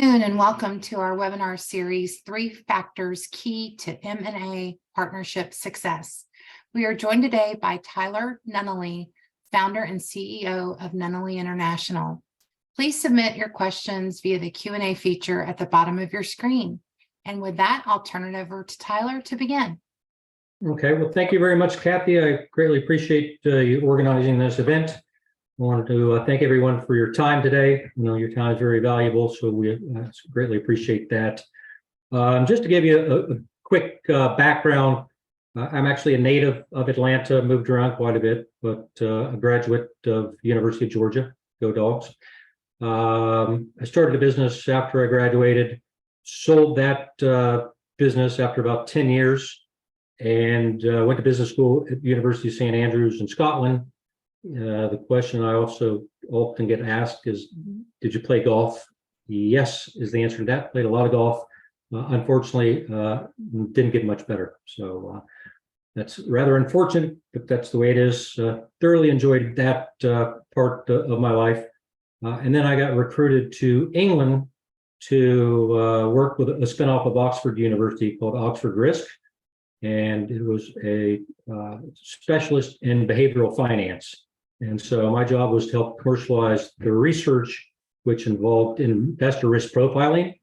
And welcome to our webinar series, 3 Factors Key to M&A Partnership Success. We are joined today by Tyler Nunnally, founder and CEO of Nunnally International. Please submit your questions via the Q&A feature at the bottom of your screen. And with that, I'll turn it over to Tyler to begin. Okay, well, thank you very much, Kathy. I greatly appreciate you organizing this event. I wanted to thank everyone for your time today. Your time is very valuable, so we greatly appreciate that. Just to give you a quick background, I'm actually a native of Atlanta, moved around quite a bit, but a graduate of the University of Georgia, go Dogs. I started a business after I graduated, sold that business after about 10 years, and went to business school at the University of St. Andrews in Scotland. The question I also often get asked is, did you play golf? Yes, is the answer to that. Played a lot of golf. Unfortunately, didn't get much better. So that's rather unfortunate, but that's the way it is. Thoroughly enjoyed that part of my life. And then I got recruited to England to work with a spinoff of Oxford University called Oxford Risk. And it was a specialist in behavioral finance. And so my job was to help commercialize the research, which involved investor risk profiling.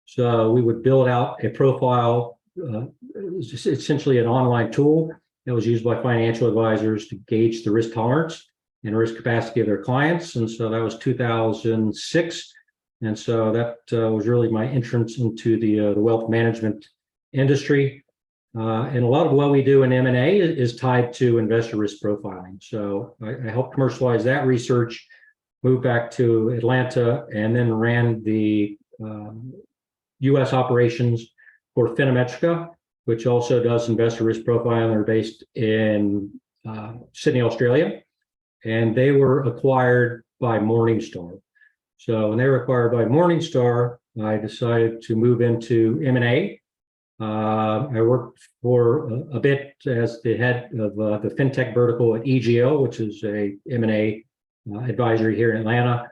So we would build out a profile, essentially an online tool that was used by financial advisors to gauge the risk tolerance and risk capacity of their clients. And so that was 2006. And so that was really my entrance into the wealth management industry. And a lot of what we do in M&A is tied to investor risk profiling. So I helped commercialize that research, moved back to Atlanta, and then ran the U.S. operations for FinaMetrica, which also does investor risk profiling. They're based in Sydney, Australia, and they were acquired by Morningstar. So when they were acquired by Morningstar, I decided to move into M&A. I worked for a bit as the head of the FinTech vertical at EGL, which is a M&A advisory here in Atlanta.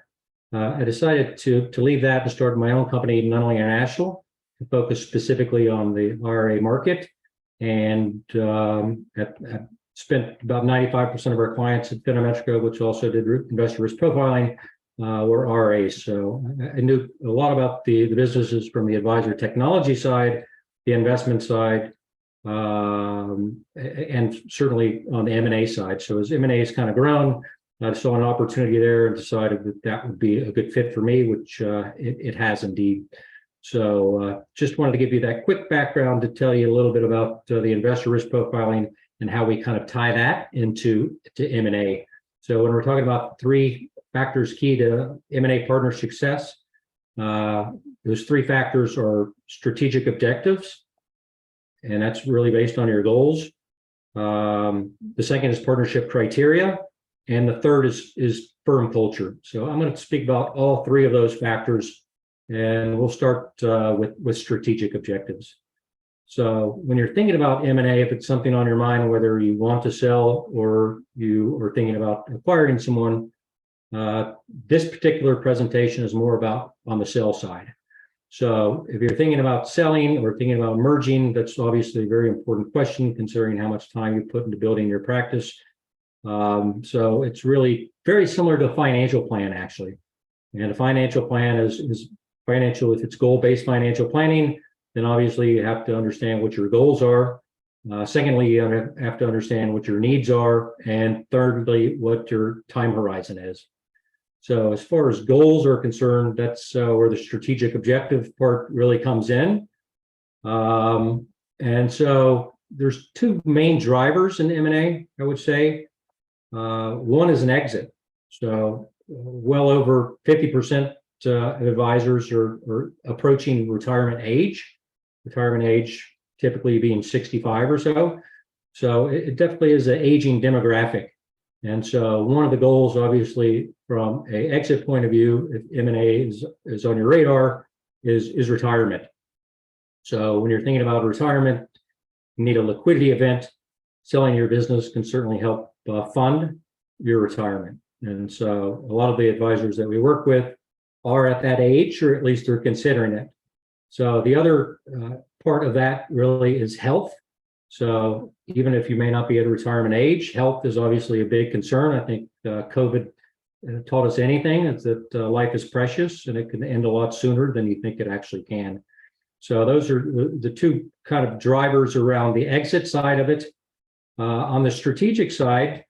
I decided to leave that and start my own company, Nunnally International, to focus specifically on the IRA market. And spent about 95% of our clients at FinaMetrica, which also did investor risk profiling, were RAs. So I knew a lot about the businesses from the advisor technology side, the investment side, and certainly on the M&A side. So as M&A has kind of grown, I saw an opportunity there and decided that that would be a good fit for me, which it has indeed. So just wanted to give you that quick background to tell you a little bit about the investor risk profiling and how we kind of tie that into M&A. So when we're talking about 3 factors key to M&A partner success, those 3 factors are strategic objectives, and that's really based on your goals. The second is partnership criteria, and the third is firm culture. So I'm going to speak about all 3 of those factors, and we'll start with strategic objectives. So when you're thinking about M&A, if it's something on your mind, whether you want to sell or you are thinking about acquiring someone, this particular presentation is more about on the sell side. So if you're thinking about selling or thinking about merging, that's obviously a very important question considering how much time you put into building your practice. So it's really very similar to a financial plan, actually. And a financial plan is financial. If it's goal-based financial planning, then obviously you have to understand what your goals are. Secondly, you have to understand what your needs are. And thirdly, what your time horizon is. So as far as goals are concerned, that's where the strategic objective part really comes in. And so there's 2 main drivers in M&A, I would say. One is an exit. So well over 50% of advisors are approaching retirement age typically being 65 or so. So it definitely is an aging demographic. And so one of the goals, obviously, from an exit point of view, if M&A is on your radar, is retirement. So when you're thinking about retirement, you need a liquidity event. Selling your business can certainly help fund your retirement. And so a lot of the advisors that we work with are at that age, or at least they're considering it. So the other part of that really is health. So even if you may not be at retirement age, health is obviously a big concern. I think COVID taught us anything, is that life is precious and it can end a lot sooner than you think it actually can. So those are the two kind of drivers around the exit side of it. On the strategic side,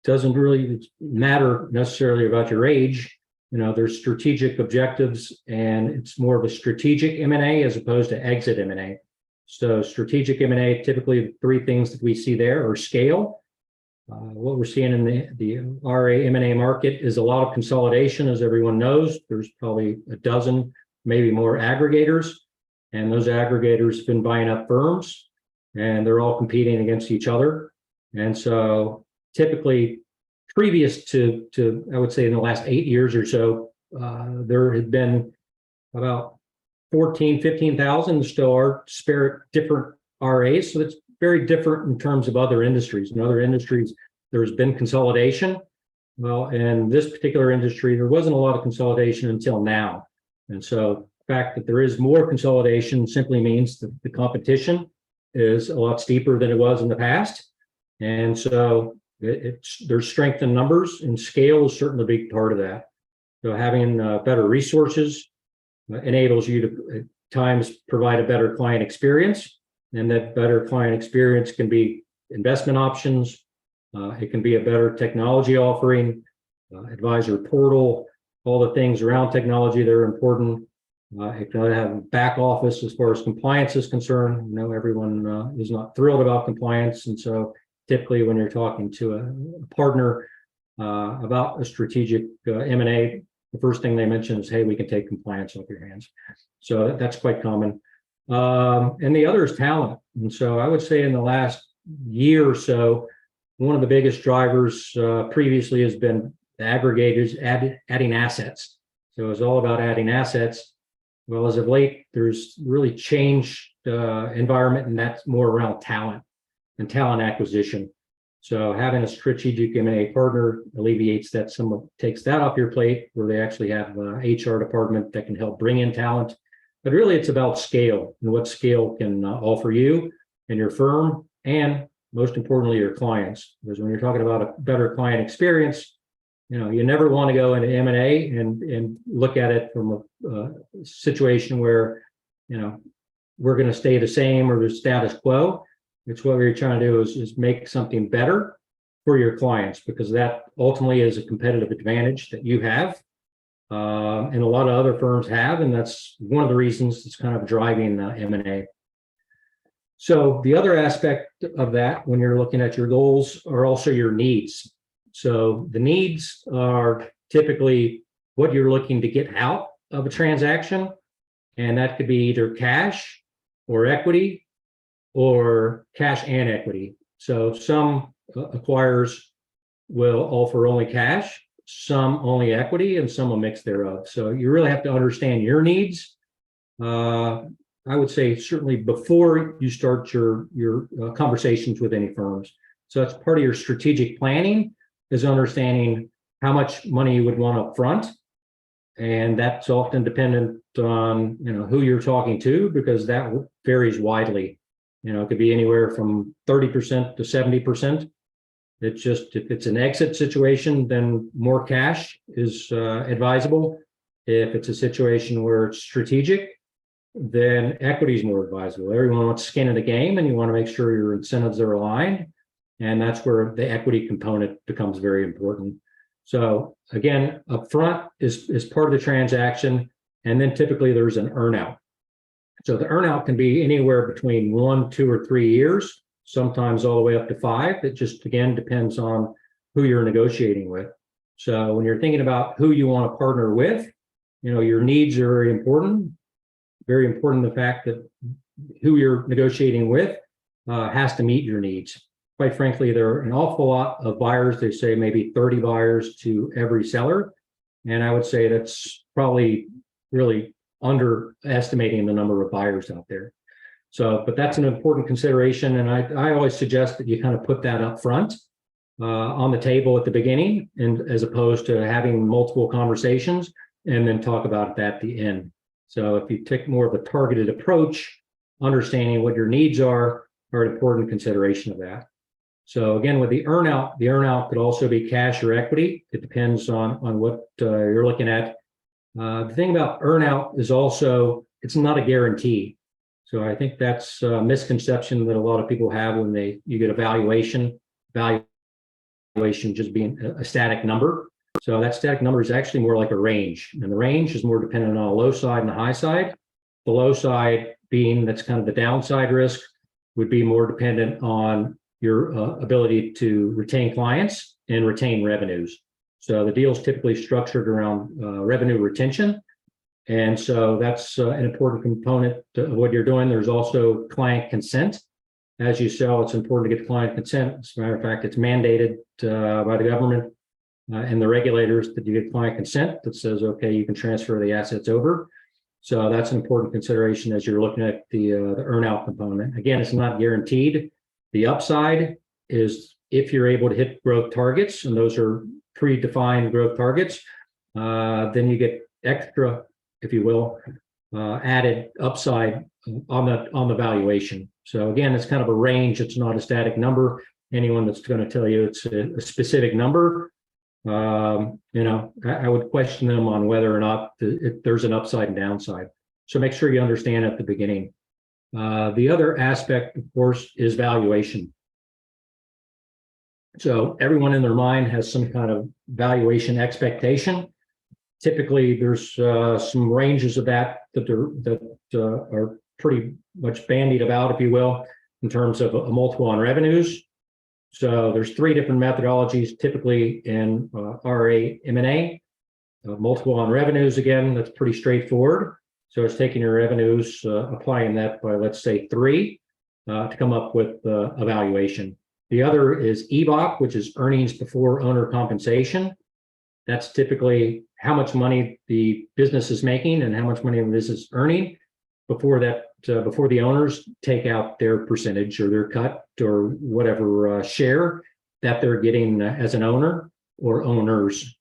doesn't really matter necessarily about your age. There's strategic objectives, and it's more of a strategic M&A as opposed to exit M&A. So strategic M&A, typically the three things that we see there are scale. What we're seeing in the RA M&A market is a lot of consolidation, as everyone knows. There's probably a dozen, maybe more aggregators, and those aggregators have been buying up firms, and they're all competing against each other. And so typically, previous to I would say in the last 8 years or so, there had been about 15,000 still are disparate different RAs. So that's very different in terms of other industries. In other industries, there's been consolidation. Well, in this particular industry, there wasn't a lot of consolidation until now. And so the fact that there is more consolidation simply means that the competition is a lot steeper than it was in the past. And so there's strength in numbers, and scale is certainly a big part of that. So having better resources enables you to at times provide a better client experience, and that better client experience can be investment options. It can be a better technology offering, advisor portal, all the things around technology that are important. It can have a back office as far as compliance is concerned. I know everyone is not thrilled about compliance, and so typically when you're talking to a partner about a strategic M&A, the first thing they mention is, hey, we can take compliance off your hands. So that's quite common. And the other is talent. And so I would say in the last year or so, one of the biggest drivers previously has been the aggregators adding assets. So it's all about adding assets. Well, as of late, there's really changed environment, and that's more around talent and talent acquisition. So having a strategic M&A partner alleviates that, takes that off your plate, where they actually have an HR department that can help bring in talent. But really, it's about scale and what scale can offer you and your firm, and most importantly, your clients. Because when you're talking about a better client experience, you never want to go into M&A and look at it from a situation where, we're going to stay the same or the status quo. It's what we're trying to do is make something better for your clients, because that ultimately is a competitive advantage that you have, and a lot of other firms have, and that's one of the reasons it's kind of driving M&A. So the other aspect of that, when you're looking at your goals, are also your needs. So the needs are typically what you're looking to get out of a transaction, and that could be either cash or equity, or cash and equity. So some acquirers will offer only cash, some only equity, and some a mix thereof. So you really have to understand your needs. I would say certainly before you start your conversations with any firms. So that's part of your strategic planning, is understanding how much money you would want up front. And that's often dependent on who you're talking to, because that varies widely. It could be anywhere from 30% to 70%. It's just, if it's an exit situation, then more cash is advisable. If it's a situation where it's strategic, then equity is more advisable. Everyone wants skin in the game, and you want to make sure your incentives are aligned. And that's where the equity component becomes very important. So again, upfront is part of the transaction, and then typically there's an earnout. So the earnout can be anywhere between 1, 2, or 3 years, sometimes all the way up to 5. It just, again, depends on who you're negotiating with. So when you're thinking about who you want to partner with, your needs are very important. Very important, the fact that who you're negotiating with has to meet your needs. Quite frankly, there are an awful lot of buyers. They say maybe 30 buyers to every seller. And I would say that's probably really underestimating the number of buyers out there. So, but that's an important consideration. And I always suggest that you kind of put that up front on the table at the beginning, and as opposed to having multiple conversations. and then talk about it at the end. So if you take more of a targeted approach, understanding what your needs are an important consideration of that. So again, with the earnout could also be cash or equity. It depends on what you're looking at. The thing about earnout is also, it's not a guarantee. So I think that's a misconception that a lot of people have when you get a valuation just being a static number. So that static number is actually more like a range, and the range is more dependent on a low side and a high side. The low side being, that's kind of the downside risk, would be more dependent on your ability to retain clients and retain revenues. So the deal is typically structured around revenue retention. And so that's an important component of what you're doing. There's also client consent. As you sell, it's important to get client consent. As a matter of fact, it's mandated by the government and the regulators that you get client consent that says, okay, you can transfer the assets over. So that's an important consideration as you're looking at the earnout component. Again, it's not guaranteed. The upside is if you're able to hit growth targets, and those are predefined growth targets, then you get extra, if you will, added upside on the valuation. So again, it's kind of a range. It's not a static number. Anyone that's going to tell you it's a specific number, I would question them on whether or not there's an upside and downside. So make sure you understand at the beginning. The other aspect, of course, is valuation. So everyone in their mind has some kind of valuation expectation. Typically, there's some ranges of that are pretty much bandied about, if you will, in terms of a multiple on revenues. So there's three different methodologies typically in RA M&A. Multiple on revenues, again, that's pretty straightforward. So it's taking your revenues, applying that by, let's say, 3 to come up with a valuation. The other is EBOC, which is earnings before owner compensation. That's typically how much money the business is making and how much money the business is earning before the owners take out their percentage or their cut or whatever share that they're getting as an owner or owners.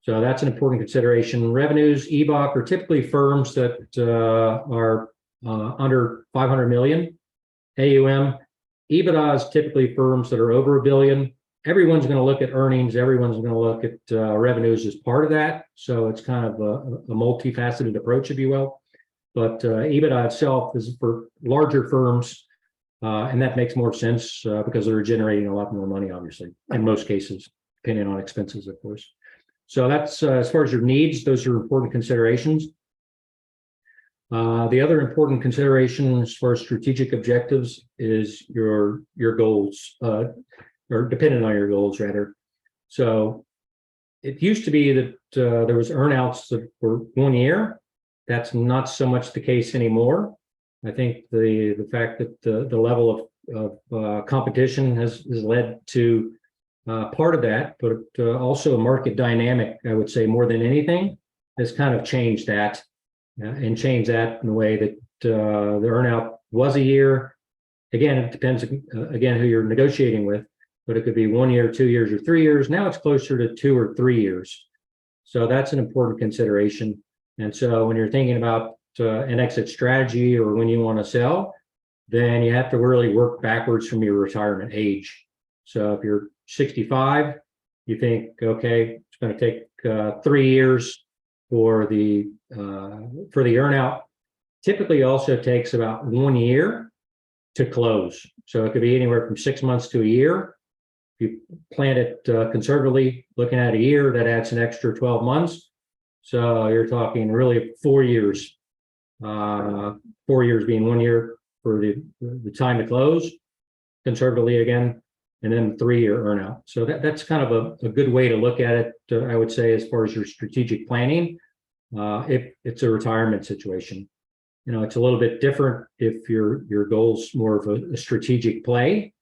So that's an important consideration. Revenues, EBOC, are typically firms that are under 500 million AUM. EBITDA is typically firms that are over $1 billion. Everyone's going to look at earnings. Everyone's going to look at revenues as part of that. So it's kind of a multifaceted approach, if you will. But EBITDA itself is for larger firms, and that makes more sense because they're generating a lot more money, obviously, in most cases, depending on expenses, of course. So that's as far as your needs, those are important considerations. The other important consideration as far as strategic objectives is your goals, or dependent on your goals, rather. So it used to be that there was earnouts that were 1 year. That's not so much the case anymore. I think the fact that the level of competition has led to part of that, but also a market dynamic, I would say, more than anything, has kind of changed that and changed that in a way that the earnout was a year. Again, it depends, again, who you're negotiating with, but it could be 1 year, 2 years, or 3 years. Now it's closer to 2 or 3 years. So that's an important consideration. And so when you're thinking about an exit strategy or when you want to sell, then you have to really work backwards from your retirement age. So if you're 65, you think, okay, it's going to take 3 years for the earnout. Typically also takes about 1 year to close. So it could be anywhere from 6 months to a year. If you plan it conservatively, looking at a year, that adds an extra 12 months. So you're talking really 4 years. 4 years being 1 year for the time to close, conservatively again, and then 3 year earnout. So that's kind of a good way to look at it, I would say, as far as your strategic planning, if it's a retirement situation. You know, it's a little bit different if your goal's more of a strategic play,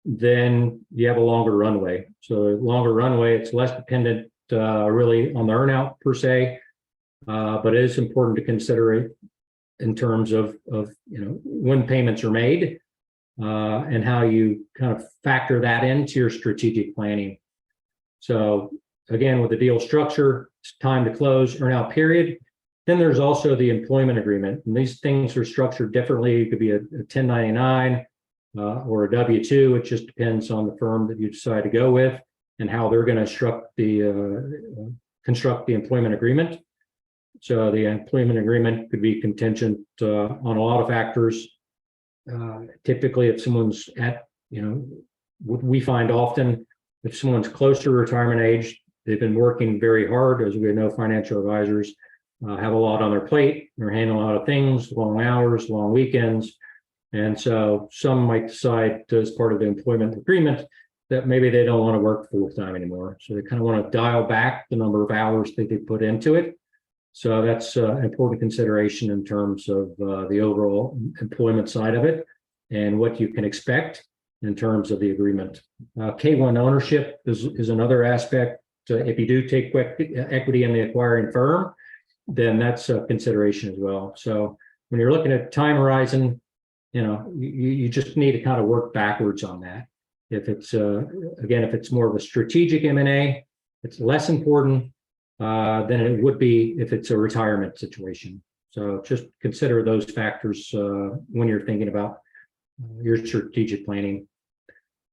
then you have a longer runway. So a longer runway, it's less dependent really on the earnout per se, but it is important to consider it in terms of when payments are made and how you kind of factor that into your strategic planning. So again, with the deal structure, it's time to close, earnout period. Then there's also the employment agreement. And these things are structured differently. It could be a 1099 or a W-2. It just depends on the firm that you decide to go with and how they're going to construct the employment agreement. So the employment agreement could be contingent on a lot of factors. Typically, if someone's at, what we find often, if someone's close to retirement age, they've been working very hard. As we know, financial advisors have a lot on their plate. They're handling a lot of things, long hours, long weekends. And so some might decide as part of the employment agreement that maybe they don't want to work full time anymore. So they kind of want to dial back the number of hours that they put into it. So that's an important consideration in terms of the overall employment side of it and what you can expect in terms of the agreement. K1 ownership is another aspect. If you do take equity in the acquiring firm, then that's a consideration as well. So when you're looking at time horizon, you just need to kind of work backwards on that. If it's, again, if it's more of a strategic M&A, it's less important than it would be if it's a retirement situation. So just consider those factors when you're thinking about your strategic planning.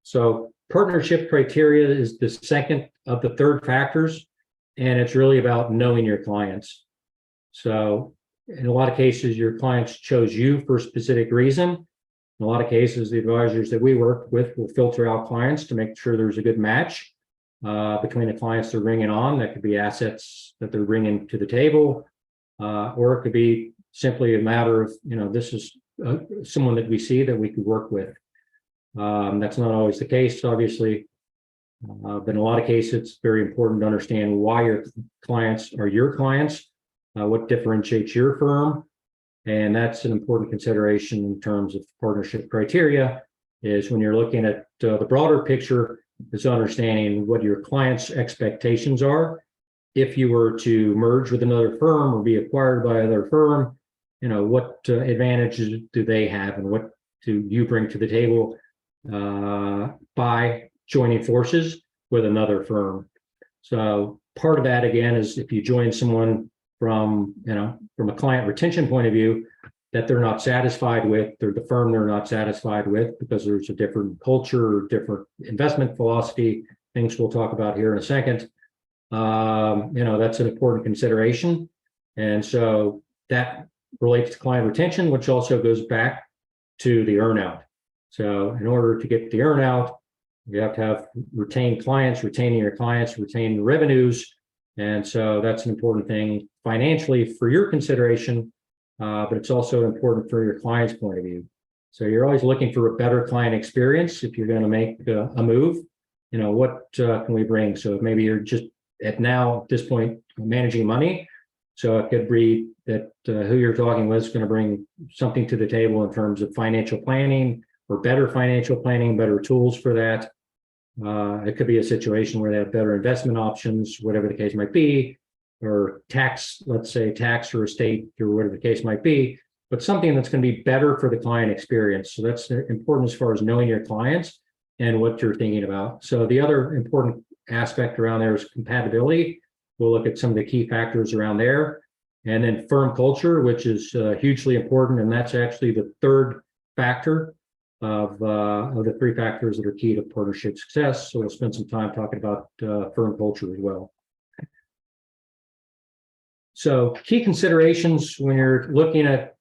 So partnership criteria is the second of the third factors, and it's really about knowing your clients. So in a lot of cases, your clients chose you for a specific reason. In a lot of cases, the advisors that we work with will filter out clients to make sure there's a good match between the clients they're bringing on. That could be assets that they're bringing to the table, or it could be simply a matter of, this is someone that we see that we could work with. That's not always the case, obviously, but in a lot of cases, it's very important to understand why your clients are your clients, what differentiates your firm. And that's an important consideration in terms of partnership criteria, is when you're looking at the broader picture, is understanding what your client's expectations are. If you were to merge with another firm or be acquired by another firm, what advantages do they have and what do you bring to the table by joining forces with another firm? So part of that, again, is if you join someone from a client retention point of view that they're not satisfied with, or the firm they're not satisfied with because there's a different culture, different investment philosophy, things we'll talk about here in a second, that's an important consideration. And so that relates to client retention, which also goes back to the earnout. So in order to get the earnout, you have to have retained clients, retaining your clients, retaining the revenues. And so that's an important thing financially for your consideration, but it's also important for your client's point of view. So you're always looking for a better client experience if you're going to make a move. What can we bring? So maybe you're just at this point, managing money. So it could be that who you're talking with is going to bring something to the table in terms of financial planning or better financial planning, better tools for that. It could be a situation where they have better investment options, whatever the case might be, or tax, let's say tax or estate or whatever the case might be, but something that's going to be better for the client experience. So that's important as far as knowing your clients and what you're thinking about. So the other important aspect around there is compatibility. We'll look at some of the key factors around there. And then firm culture, which is hugely important. And that's actually the third factor of the three factors that are key to partnership success. So we'll spend some time talking about firm culture as well. So key considerations when you're looking at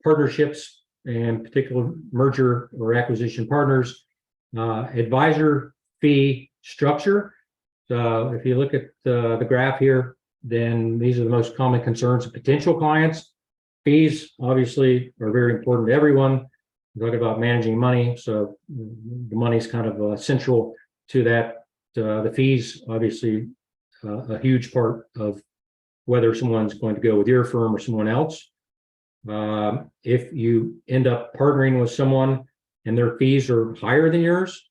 partnerships and particular merger or acquisition partners, advisor fee structure. So if you look at the graph here, then these are the most common concerns of potential clients. Fees obviously are very important to everyone. We're talking about managing money, so the money is kind of central to that. The fees, obviously, a huge part of whether someone's going to go with your firm or someone else. If you end up partnering with someone and their fees are higher than yours,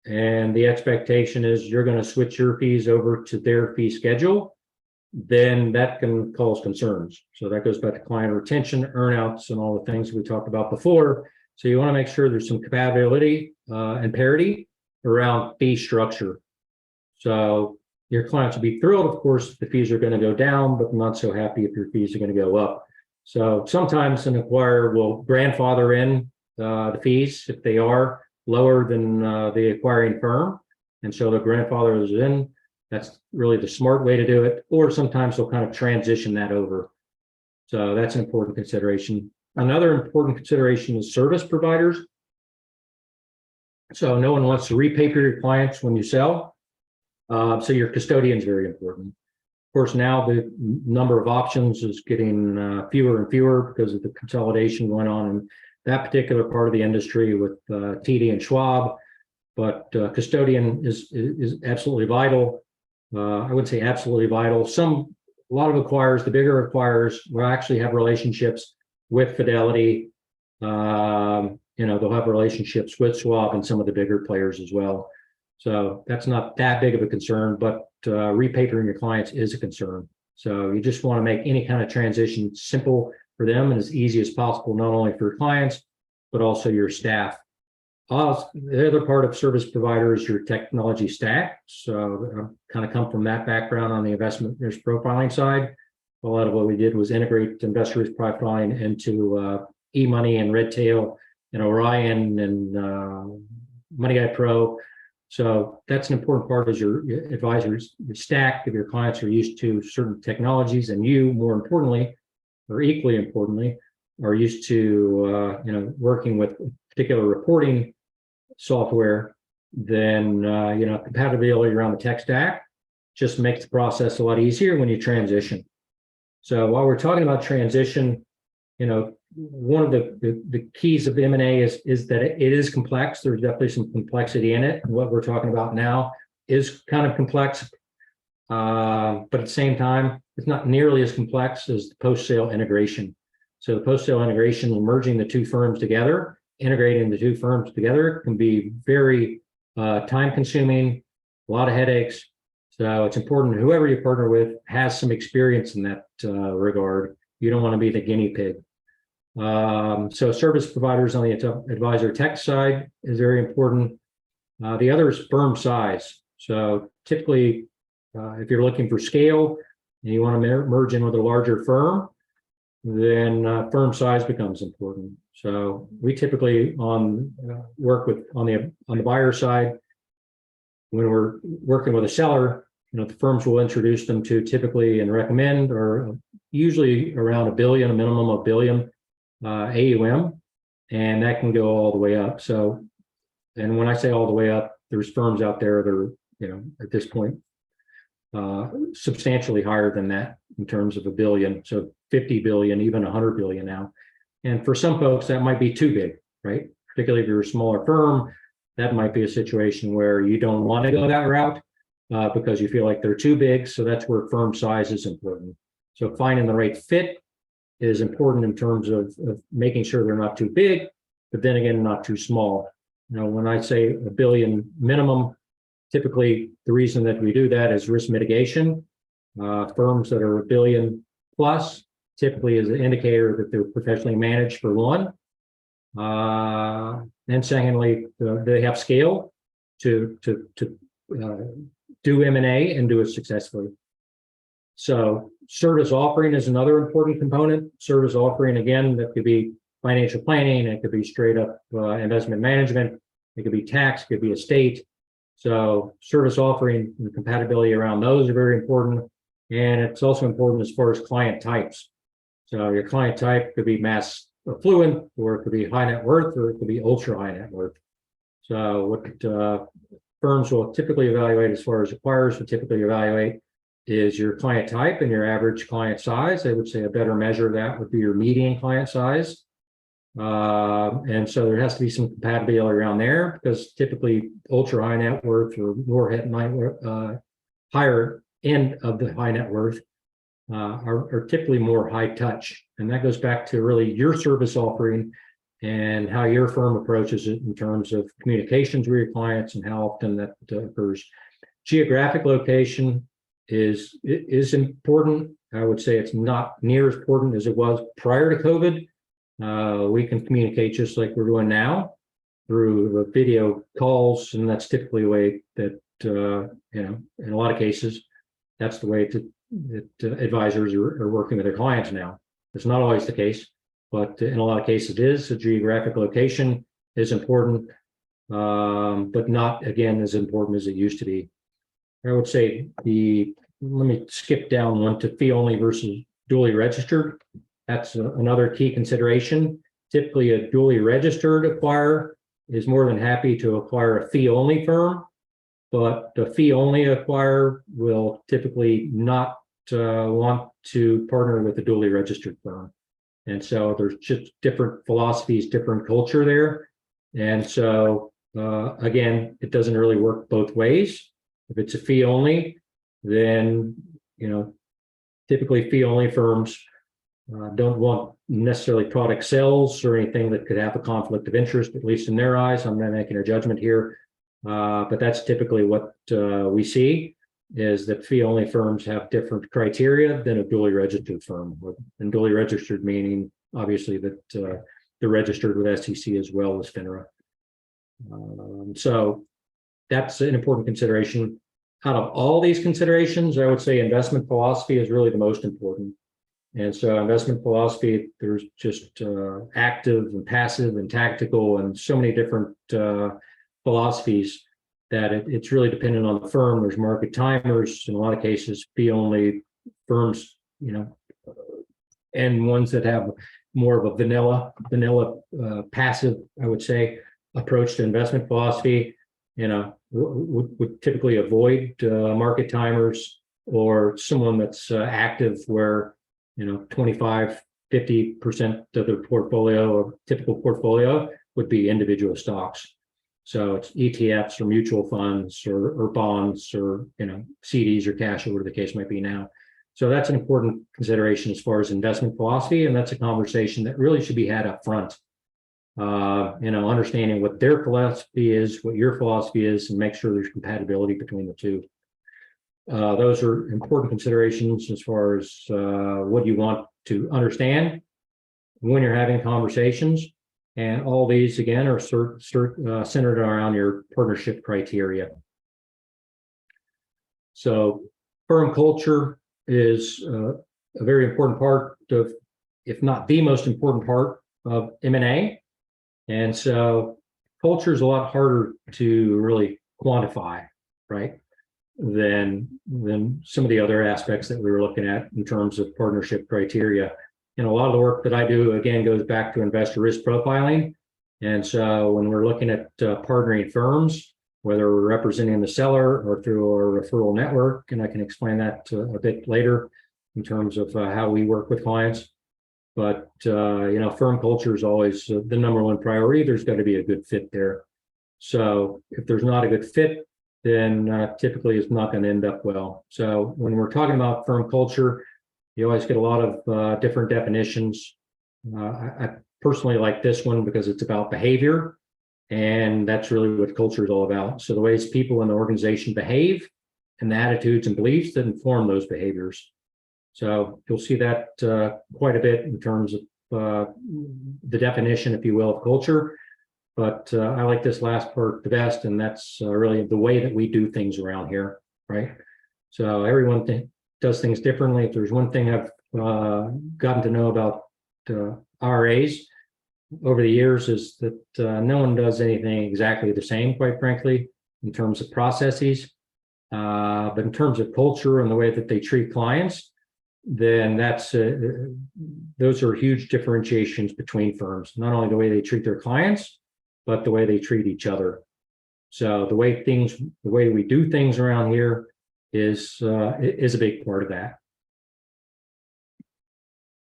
and the expectation is you're going to switch your fees over to their fee schedule, then that can cause concerns. So that goes back to client retention, earnouts, and all the things we talked about before. So you want to make sure there's some compatibility and parity around fee structure. So your clients will be thrilled, of course, if the fees are going to go down, but not so happy if your fees are going to go up. So sometimes an acquirer will grandfather in the fees if they are lower than the acquiring firm. And so the grandfather is in. That's really the smart way to do it. Or sometimes they'll kind of transition that over. So that's an important consideration. Another important consideration is service providers. So no one wants to repaper your clients when you sell. So your custodian is very important. Of course, now the number of options is getting fewer and fewer because of the consolidation going on in that particular part of the industry with TD and Schwab. But custodian is absolutely vital. I wouldn't say absolutely vital. A lot of acquirers, the bigger acquirers, will actually have relationships with Fidelity. They'll have relationships with Schwab and some of the bigger players as well. So that's not that big of a concern, but repapering your clients is a concern. So you just want to make any kind of transition simple for them and as easy as possible, not only for your clients, but also your staff. The other part of service provider is your technology stack. So I kind of come from that background on the investment risk profiling side. A lot of what we did was integrate investor risk profiling into eMoney and Redtail and Orion and MoneyGuide Pro. So that's an important part is your advisors, your stack of your clients are used to certain technologies, and you, more importantly, or equally importantly, are used to working with particular reporting software. Then compatibility around the tech stack just makes the process a lot easier when you transition. So while we're talking about transition, one of the keys of M&A is that it is complex. There's definitely some complexity in it. And what we're talking about now is kind of complex, but at the same time, it's not nearly as complex as the post-sale integration. So the post-sale integration, merging the two firms together, integrating the two firms together can be very time-consuming, a lot of headaches. So it's important whoever you partner with has some experience in that regard. You don't want to be the guinea pig. So service providers on the advisor tech side is very important. The other is firm size. So typically, if you're looking for scale and you want to merge in with a larger firm, then firm size becomes important. So we typically work with on the buyer side. When we're working with a seller, the firms will introduce them to typically and recommend, or usually around $1 billion, a minimum of $1 billion AUM, and that can go all the way up. So, and when I say all the way up, there's firms out there that are, at this point, substantially higher than that in terms of $1 billion. So 50 billion, even 100 billion now. And for some folks, that might be too big, right? Particularly if you're a smaller firm, that might be a situation where you don't want to go that route because you feel like they're too big. So that's where firm size is important. So finding the right fit is important in terms of making sure they're not too big, but then again, not too small. When I say $1 billion minimum, typically the reason that we do that is risk mitigation. Firms that are $1 billion plus typically is an indicator that they're professionally managed for one. And secondly, they have scale to do M&A and do it successfully. So service offering is another important component. Service offering, again, that could be financial planning, it could be straight up investment management, it could be tax, it could be estate. So service offering and compatibility around those are very important. And it's also important as far as client types. So your client type could be mass affluent, or it could be high net worth, or it could be ultra high net worth. So what firms will typically evaluate, as far as acquirers will typically evaluate, is your client type and your average client size. I would say a better measure of that would be your median client size. And so there has to be some compatibility around there, because typically ultra high net worth or more higher end of the high net worth are typically more high touch. And that goes back to really your service offering and how your firm approaches it in terms of communications with your clients and how often that occurs. Geographic location is important. I would say it's not near as important as it was prior to COVID. We can communicate just like we're doing now through the video calls, and that's typically the way that in a lot of cases, that's the way that advisors are working with their clients now. It's not always the case, but in a lot of cases it is. A geographic location is important, but not, again, as important as it used to be. I would say let me skip down one to fee only versus duly registered. That's another key consideration. Typically, a duly registered acquirer is more than happy to acquire a fee only firm, but the fee only acquirer will typically not want to partner with a duly registered firm. And so there's just different philosophies, different culture there. And so, again, it doesn't really work both ways. If it's a fee only, then, typically fee only firms don't want necessarily product sales or anything that could have a conflict of interest, at least in their eyes. I'm not making a judgment here, but that's typically what we see, is that fee only firms have different criteria than a duly registered firm. And duly registered meaning, obviously, that they're registered with SEC as well as FINRA. So that's an important consideration. Out of all these considerations, I would say investment philosophy is really the most important. And so investment philosophy, there's just active and passive and tactical and so many different philosophies that it's really dependent on the firm. There's market timers in a lot of cases, fee only firms, and ones that have more of a vanilla passive, I would say, approach to investment philosophy, would typically avoid market timers, or someone that's active where 25, 50% of their portfolio or typical portfolio would be individual stocks. So it's ETFs or mutual funds or bonds or CDs or cash, or whatever the case might be now. So that's an important consideration as far as investment philosophy, and that's a conversation that really should be had up front. Understanding what their philosophy is, what your philosophy is, and make sure there's compatibility between the two. Those are important considerations as far as what you want to understand when you're having conversations. And all these, again, are centered around your partnership criteria. So firm culture is a very important part of, if not the most important part of M&A. And so culture is a lot harder to really quantify, right, than some of the other aspects that we were looking at in terms of partnership criteria. And a lot of the work that I do, again, goes back to investor risk profiling. And so when we're looking at partnering firms, whether we're representing the seller or through our referral network, and I can explain that a bit later in terms of how we work with clients. But, firm culture is always the number one priority. There's got to be a good fit there. So if there's not a good fit, then typically it's not going to end up well. So when we're talking about firm culture, you always get a lot of different definitions. I personally like this one because it's about behavior, and that's really what culture is all about. So the ways people in the organization behave and the attitudes and beliefs that inform those behaviors. So you'll see that quite a bit in terms of the definition, if you will, of culture. But I like this last part the best, and that's really the way that we do things around here, right? So everyone does things differently. If there's one thing I've gotten to know about RAs over the years, is that no one does anything exactly the same, quite frankly, in terms of processes. But in terms of culture and the way that they treat clients, then that's those are huge differentiations between firms. Not only the way they treat their clients, but the way they treat each other. So the way we do things around here is a big part of that.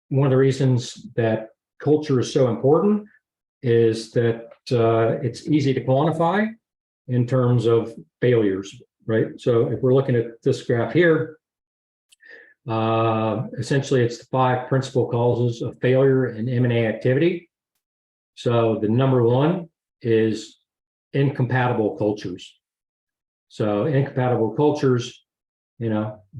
One of the reasons that culture is so important is that it's easy to quantify in terms of failures, right? So if we're looking at this graph here, essentially it's the 5 principal causes of failure in M&A activity. So the number one is incompatible cultures. So incompatible cultures,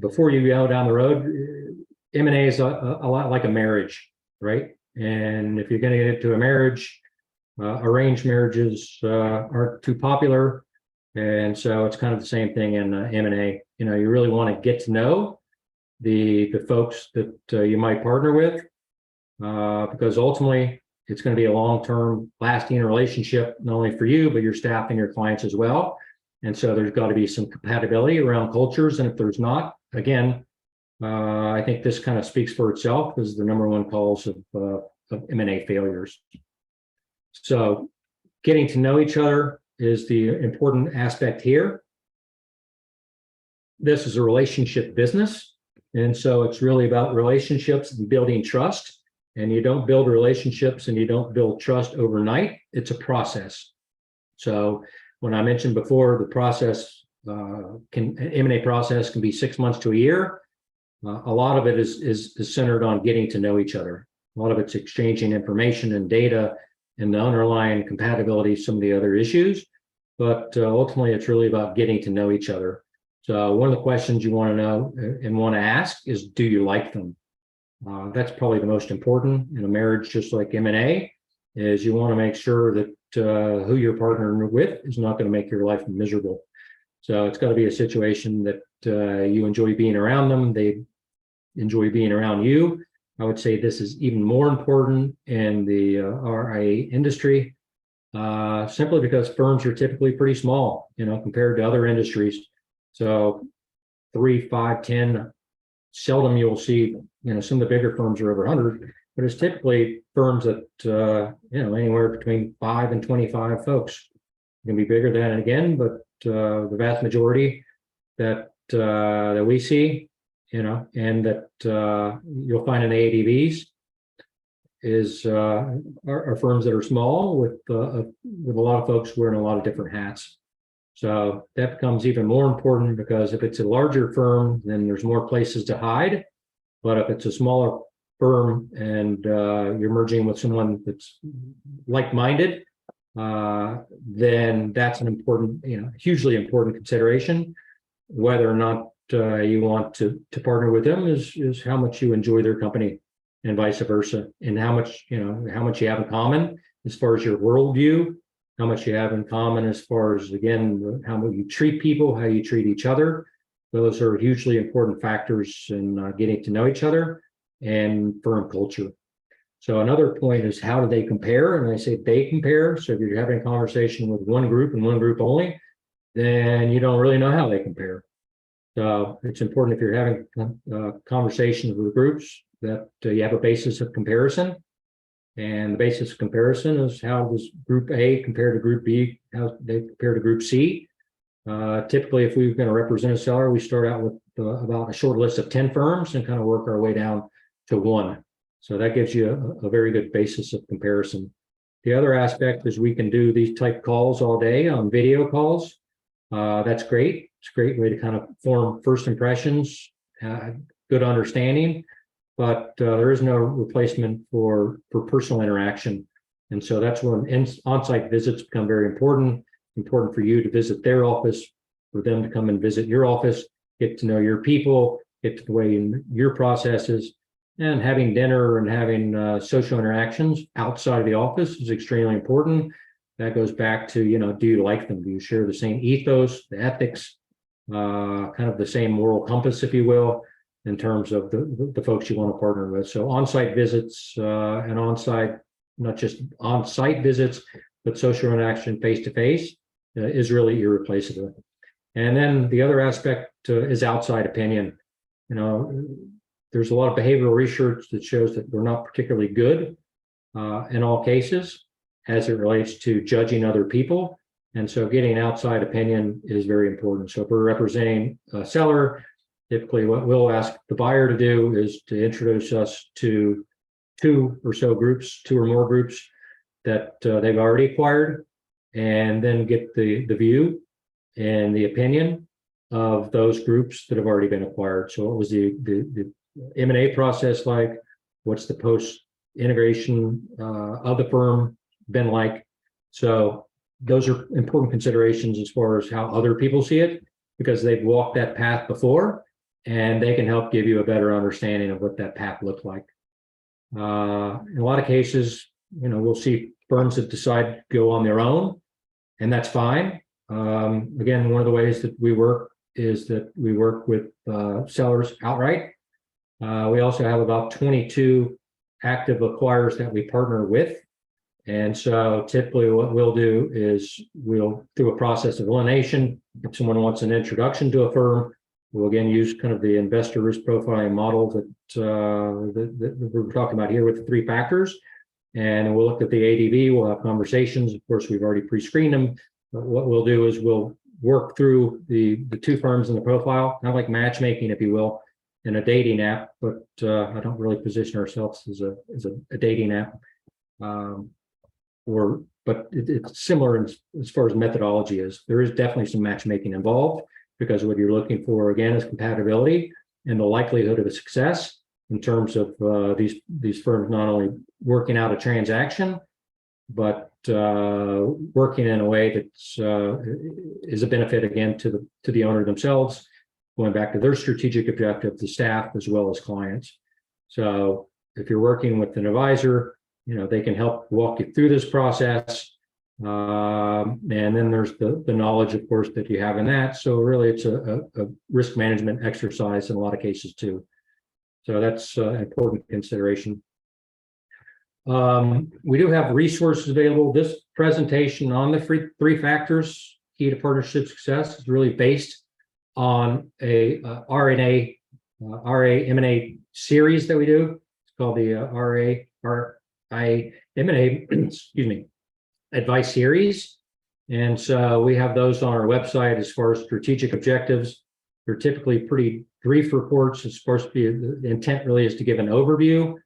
before you go down the road, M&A is a lot like a marriage, right? And if you're going to get into a marriage, arranged marriages aren't too popular. And so it's kind of the same thing in M&A. You know, you really want to get to know the folks that you might partner with, because ultimately it's going to be a long-term lasting relationship, not only for you, but your staff and your clients as well. And so there's got to be some compatibility around cultures. And if there's not, again, I think this kind of speaks for itself as the number one cause of M&A failures. So getting to know each other is the important aspect here. This is a relationship business. And so it's really about relationships and building trust. And you don't build relationships and you don't build trust overnight. It's a process. So when I mentioned before, the process M&A process can be 6 months to a year. A lot of it is centered on getting to know each other. A lot of it's exchanging information and data and the underlying compatibility, some of the other issues. But ultimately, it's really about getting to know each other. So one of the questions you want to know and want to ask is, do you like them? That's probably the most important in a marriage, just like M&A, is you want to make sure that who you're partnering with is not going to make your life miserable. So it's got to be a situation that you enjoy being around them, they enjoy being around you. I would say this is even more important in the RIA industry, simply because firms are typically pretty small, you know, compared to other industries. So 3, 5, 10, seldom you'll see, you know, some of the bigger firms are over 100, but it's typically firms that, you know, anywhere between 5 and 25 folks. It can be bigger than again, but the vast majority that we see, you know, and that you'll find in ADVs is are firms that are small with a lot of folks wearing a lot of different hats. So that becomes even more important, because if it's a larger firm, then there's more places to hide. But if it's a smaller firm and you're merging with someone that's like-minded, then that's an important, you know, hugely important consideration. Whether or not you want to partner with them is how much you enjoy their company, and vice versa, and how much, you know, how much you have in common as far as your worldview, how much you have in common as far as, again, how you treat people, how you treat each other. Those are hugely important factors in getting to know each other and firm culture. So another point is, how do they compare? And I say they compare. So if you're having a conversation with one group and one group only, then you don't really know how they compare. So it's important, if you're having conversations with groups, that you have a basis of comparison. And the basis of comparison is, how does Group A compare to Group B? How they compare to Group C? Typically, if we're going to represent a seller, we start out with about a short list of 10 firms and kind of work our way down to one. So that gives you a very good basis of comparison. The other aspect is, we can do these type calls all day on video calls. That's great. It's a great way to kind of form first impressions, good understanding, but there is no replacement for personal interaction. And so that's when on-site visits become very important for you to visit their office, for them to come and visit your office, get to know your people, get to the way your processes, and having dinner and having social interactions outside of the office is extremely important. That goes back to, you know, do you like them? Do you share the same ethos, the ethics, kind of the same moral compass, if you will, in terms of the folks you want to partner with? So on-site visits and on-site, not just on-site visits, but social interaction face-to-face is really irreplaceable. And then the other aspect is outside opinion. You know, there's a lot of behavioral research that shows that we're not particularly good in all cases as it relates to judging other people. And so getting outside opinion is very important. So if we're representing a seller, typically what we'll ask the buyer to do is to introduce us to two or more groups that they've already acquired, and then get the view and the opinion of those groups that have already been acquired. So what was the M&A process like? What's the post-integration of the firm been like? So those are important considerations as far as how other people see it, because they've walked that path before, and they can help give you a better understanding of what that path looked like. In a lot of cases, you know, we'll see firms that decide to go on their own, and that's fine. Again, one of the ways that we work is that we work with sellers outright. We also have about 22 active acquirers that we partner with. And so typically what we'll do is we'll do a process of elimination. If someone wants an introduction to a firm, we'll again use kind of the investor risk profiling model that we're talking about here with the 3 factors. And we'll look at the ADV, we'll have conversations. Of course, we've already pre-screened them. But what we'll do is we'll work through the 2 firms in the profile, kind of like matchmaking, if you will, in a dating app, but I don't really position ourselves as a dating app. But it's similar as far as methodology is. There is definitely some matchmaking involved, because what you're looking for again is compatibility and the likelihood of a success in terms of these firms not only working out a transaction, but working in a way that's is a benefit again to the owner themselves, going back to their strategic objective, the staff as well as clients. So if you're working with an advisor, they can help walk you through this process. And then there's the knowledge, of course, that you have in that. So really it's a risk management exercise in a lot of cases too. So that's an important consideration. We do have resources available. This presentation on the 3 factors key to partnership success is really based on a RA M&A series that we do. It's called the RA M&A excuse me, advice series. And so we have those on our website as far as strategic objectives. They're typically pretty brief reports. It's supposed to be, the intent really is to give an overview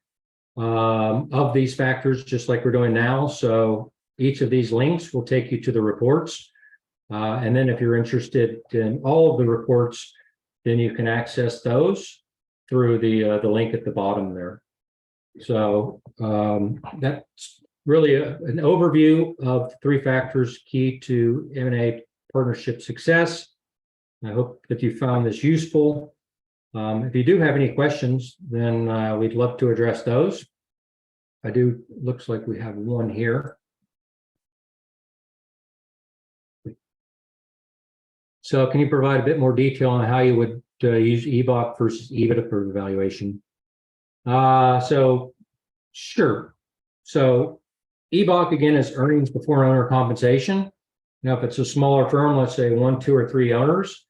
of these factors, just like we're doing now. So each of these links will take you to the reports. And then if you're interested in all of the reports, then you can access those through the link at the bottom there. So that's really an overview of the 3 factors key to M&A partnership success. I hope that you found this useful. If you do have any questions, then we'd love to address those. Looks like we have one here. So can you provide a bit more detail on how you would use EBOC versus EBITDA for evaluation? So sure. So EBOC again is earnings before owner compensation. Now, if it's a smaller firm, let's say 1, 2, or 3 owners,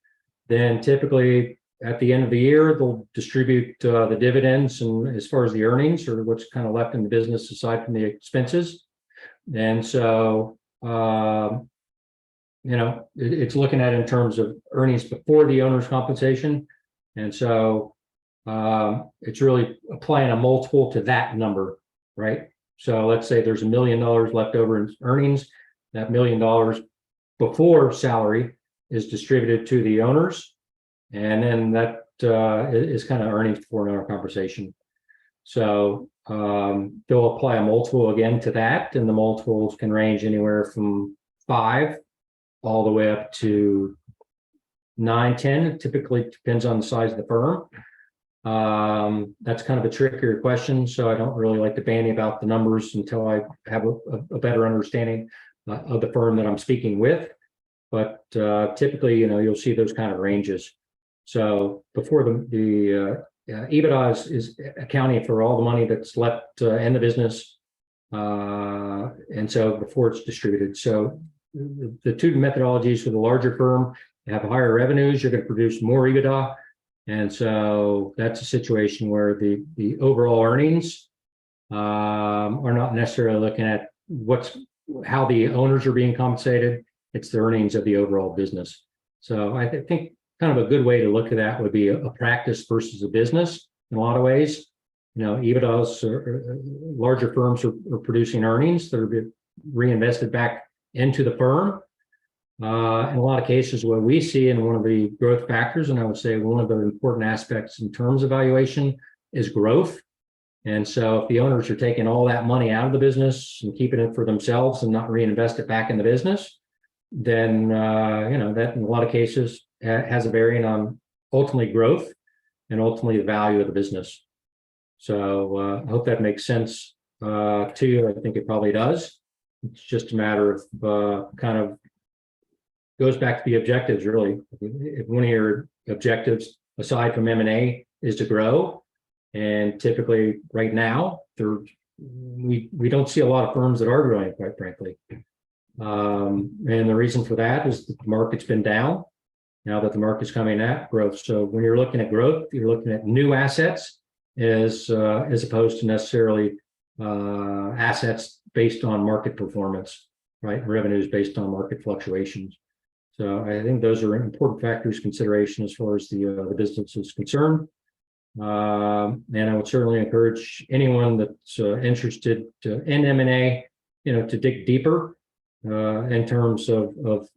then typically at the end of the year, they'll distribute the dividends and as far as the earnings or what's kind of left in the business aside from the expenses. And so, it's looking at it in terms of earnings before the owner's compensation. And so it's really applying a multiple to that number, right? So let's say there's $1 million left over in earnings. That $1 million before salary is distributed to the owners. And then that is kind of earnings before owner compensation. So they'll apply a multiple again to that. And the multiples can range anywhere from 5 all the way up to 9, 10. It typically depends on the size of the firm. That's kind of a trickier question, so I don't really like to bandy about the numbers until I have a better understanding of the firm that I'm speaking with. But typically, you'll see those kind of ranges. So before the EBITDA is accounting for all the money that's left in the business, and so before it's distributed. So the 2 methodologies for the larger firm have higher revenues, you're going to produce more EBITDA. And so that's a situation where the overall earnings are not necessarily looking at how the owners are being compensated. It's the earnings of the overall business. So I think kind of a good way to look at that would be a practice versus a business in a lot of ways. EBITDAs, larger firms are producing earnings that are reinvested back into the firm. In a lot of cases, what we see in one of the growth factors, and I would say one of the important aspects in terms of valuation, is growth. And so if the owners are taking all that money out of the business and keeping it for themselves and not reinvest it back in the business, then that in a lot of cases has a bearing on ultimately growth and ultimately the value of the business. So I hope that makes sense to you. I think it probably does. It's just a matter of kind of goes back to the objectives, really. If one of your objectives, aside from M&A, is to grow, and typically right now, we don't see a lot of firms that are growing, quite frankly. And the reason for that is that the market's been down. Now that the market's coming at growth. So when you're looking at growth, you're looking at new assets as opposed to necessarily assets based on market performance, right? Revenues based on market fluctuations. So I think those are important factors consideration as far as the business is concerned. And I would certainly encourage anyone that's interested in M&A, to dig deeper in terms of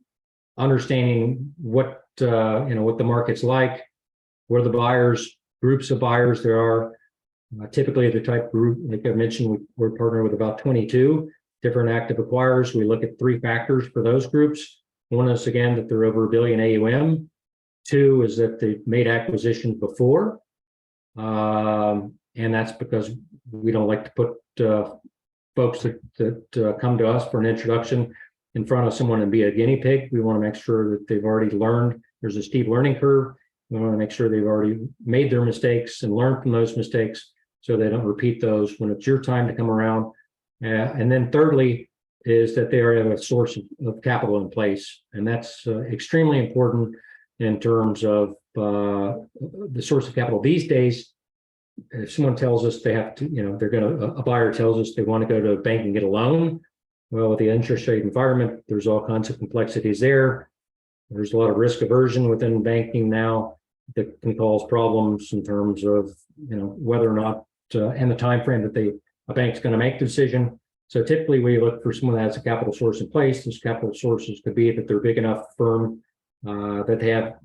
understanding what the market's like, where the groups of buyers there are. Typically, the type group, like I mentioned, we're partnered with about 22 different active acquirers. We look at 3 factors for those groups. One is, again, that they're over $1 billion AUM. 2 is that they've made acquisitions before. And that's because we don't like to put folks that come to us for an introduction in front of someone and be a guinea pig. We want to make sure that they've already learned. There's a steep learning curve. We want to make sure they've already made their mistakes and learned from those mistakes so they don't repeat those when it's your time to come around. And then thirdly is that they already have a source of capital in place. And that's extremely important in terms of the source of capital these days. If someone tells us they have to, a buyer tells us they want to go to a bank and get a loan. Well, with the interest rate environment, there's all kinds of complexities there. There's a lot of risk aversion within banking now that can cause problems in terms of, whether or not and the time frame that a bank's going to make the decision. So typically we look for someone that has a capital source in place. Those capital sources could be that they're a big enough firm that they have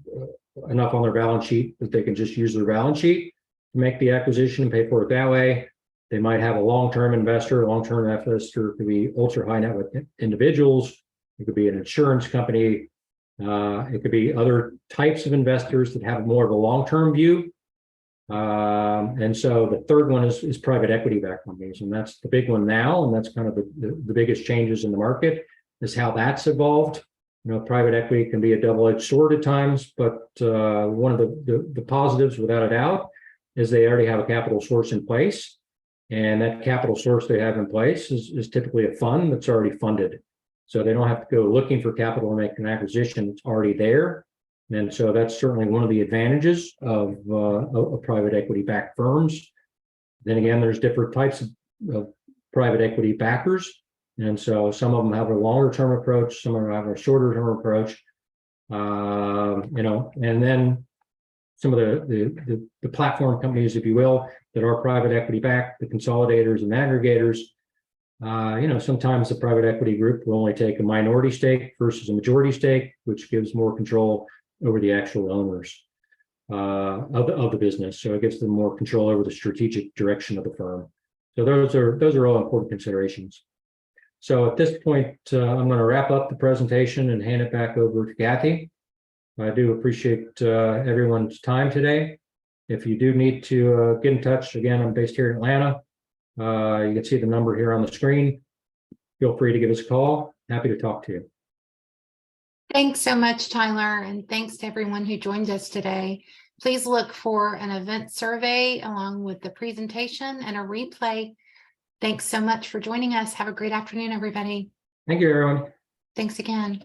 enough on their balance sheet that they can just use their balance sheet to make the acquisition and pay for it that way. They might have a long-term investor. A long-term investor could be ultra high net worth individuals. It could be an insurance company. It could be other types of investors that have more of a long-term view. And so the third one is private equity-backed companies, and that's the big one now, and that's kind of the biggest changes in the market is how that's evolved. Private equity can be a double-edged sword at times, but one of the positives, without a doubt, is they already have a capital source in place. And that capital source they have in place is typically a fund that's already funded. So they don't have to go looking for capital and make an acquisition. It's already there. And so that's certainly one of the advantages of private equity-backed firms. Then again, there's different types of private equity backers. And so some of them have a longer-term approach, some of them have a shorter-term approach. And then some of the platform companies, if you will, that are private equity backed, the consolidators and aggregators. Sometimes the private equity group will only take a minority stake versus a majority stake, which gives more control over the actual owners of the business. So it gives them more control over the strategic direction of the firm. So those are all important considerations. So at this point, I'm going to wrap up the presentation and hand it back over to Kathy. I do appreciate everyone's time today. If you do need to get in touch, again, I'm based here in Atlanta. You can see the number here on the screen. Feel free to give us a call. Happy to talk to you. Thanks so much, Tyler, and thanks to everyone who joined us today. Please look for an event survey along with the presentation and a replay. Thanks so much for joining us. Have a great afternoon, everybody. Thank you, everyone. Thanks again.